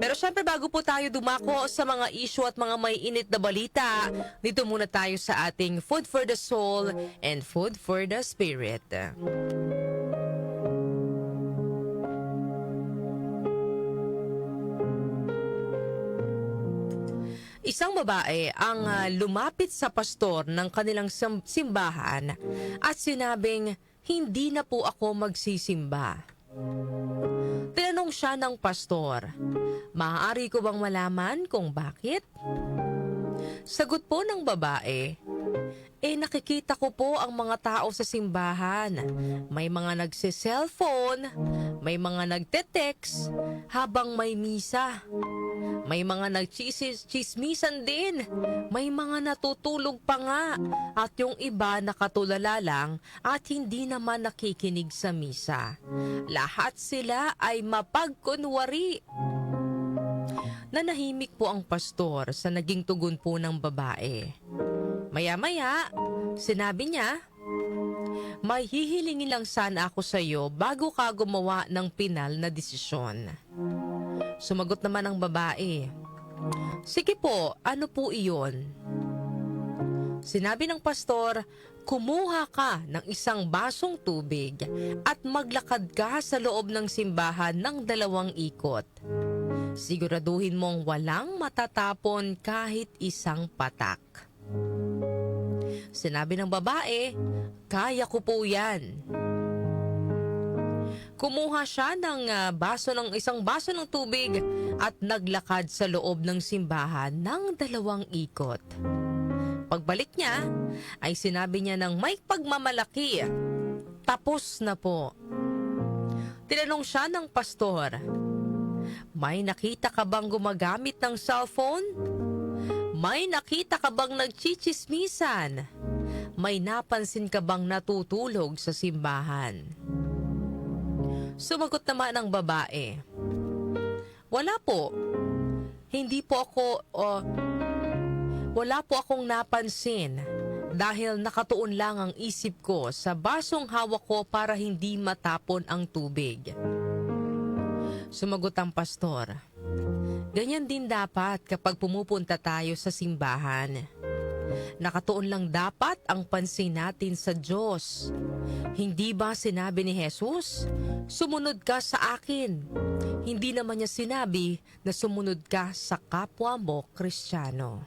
Pero syempre bago po tayo dumako sa mga issue at mga may init na balita, dito muna tayo sa ating Food for the Soul and Food for the Spirit. Isang babae ang lumapit sa pastor ng kanilang simbahan at sinabing, "Hindi na po ako magsisimba." Tinanong siya ng pastor, "Maaari ko bang malaman kung bakit?" Sagot po ng babae, nakikita ko po ang mga tao sa simbahan. May mga nagse-cellphone, may mga nagte-text habang may misa. May mga nagchismisan din. May mga natutulog pa nga. At yung iba nakatulala lang at hindi naman nakikinig sa misa. Lahat sila ay mapagkunwari. Nanahimik po ang pastor sa naging tugon po ng babae. Maya-maya, sinabi niya, "May hihilingin lang sana ako sa iyo bago ka gumawa ng pinal na desisyon." Sumagot naman ang babae, "Sige po, ano po iyon?" Sinabi ng pastor, "Kumuha ka ng isang basong tubig at maglakad ka sa loob ng simbahan ng 2 ikot. Siguraduhin mong walang matatapon kahit isang patak." Sinabi ng babae, "Kaya ko po yan." Kumuha siya ng isang baso ng tubig at naglakad sa loob ng simbahan ng 2 ikot. Pagbalik niya, ay sinabi niya ng may pagmamalaki, "Tapos na po." Tinanong siya ng pastor, "May nakita ka bang gumagamit ng cellphone? May nakita ka bang nagchichismisan? May napansin ka bang natutulog sa simbahan?" Sumagot naman ang babae, "Wala po. Wala po akong napansin dahil nakatuon lang ang isip ko sa basong hawak ko para hindi matapon ang tubig." Sumagot ang pastor, "Ganyan din dapat kapag pumupunta tayo sa simbahan. Nakatuon lang dapat ang pansin natin sa Diyos. Hindi ba sinabi ni Jesus, 'Sumunod ka sa akin'? Hindi naman niya sinabi na sumunod ka sa kapwa mo Kristiyano."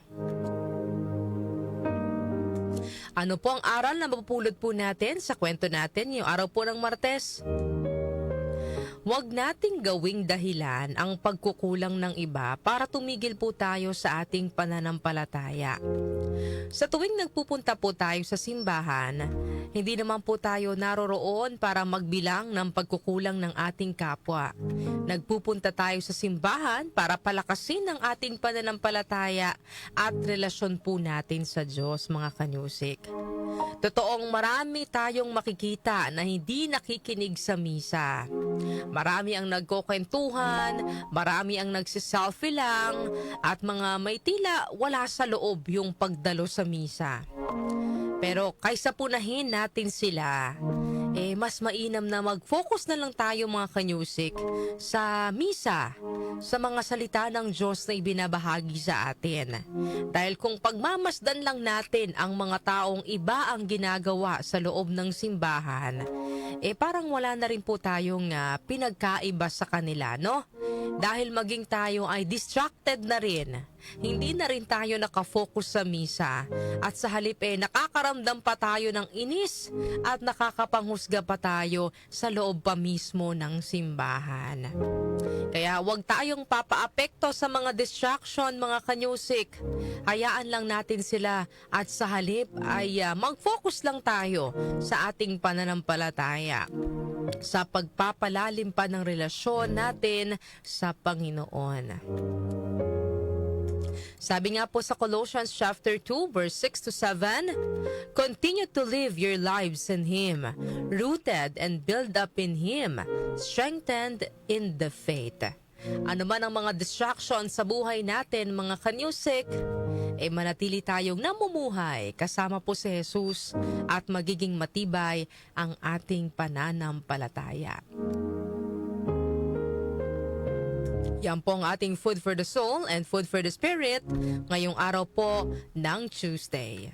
Ano po ang aral na mapupulot po natin sa kwento natin ngayong araw po ng Martes? Huwag nating gawing dahilan ang pagkukulang ng iba para tumigil po tayo sa ating pananampalataya. Sa tuwing nagpupunta po tayo sa simbahan, hindi naman po tayo naroroon para magbilang ng pagkukulang ng ating kapwa. Nagpupunta tayo sa simbahan para palakasin ang ating pananampalataya at relasyon po natin sa Diyos, mga kanyusik. Totoong marami tayong makikita na hindi nakikinig sa misa. Marami ang nagkukwentuhan, marami ang nagsiselfie lang, at mga may tila wala sa loob yung pagdalo sa misa. Pero kaysa punahin natin sila, mas mainam na mag-focus na lang tayo, mga kanyusik, sa misa, sa mga salita ng Diyos na ibinabahagi sa atin. Dahil kung pagmamasdan lang natin ang mga taong iba ang ginagawa sa loob ng simbahan, parang wala na rin po tayong pinagkaiba sa kanila, no? Dahil maging tayo ay distracted na rin. Hindi na rin tayo nakafocus sa misa at sa halip nakakaramdam pa tayo ng inis at nakakapanghusga pa tayo sa loob pa mismo ng simbahan. Kaya huwag tayong papaapekto sa mga distraction, mga kanyusik. Hayaan lang natin sila at sa halip ay mag-focus lang tayo sa ating pananampalataya, sa pagpapalalim pa ng relasyon natin sa Panginoon. Sabi nga po sa Colossians chapter 2 verse 6 to 7, "Continue to live your lives in Him, rooted and built up in Him, strengthened in the faith." Ano man ang mga distractions sa buhay natin, mga kanyusik, manatili tayong namumuhay kasama po si Jesus at magiging matibay ang ating pananampalataya. Yan po ang ating food for the soul and food for the spirit ngayong araw po ng Tuesday.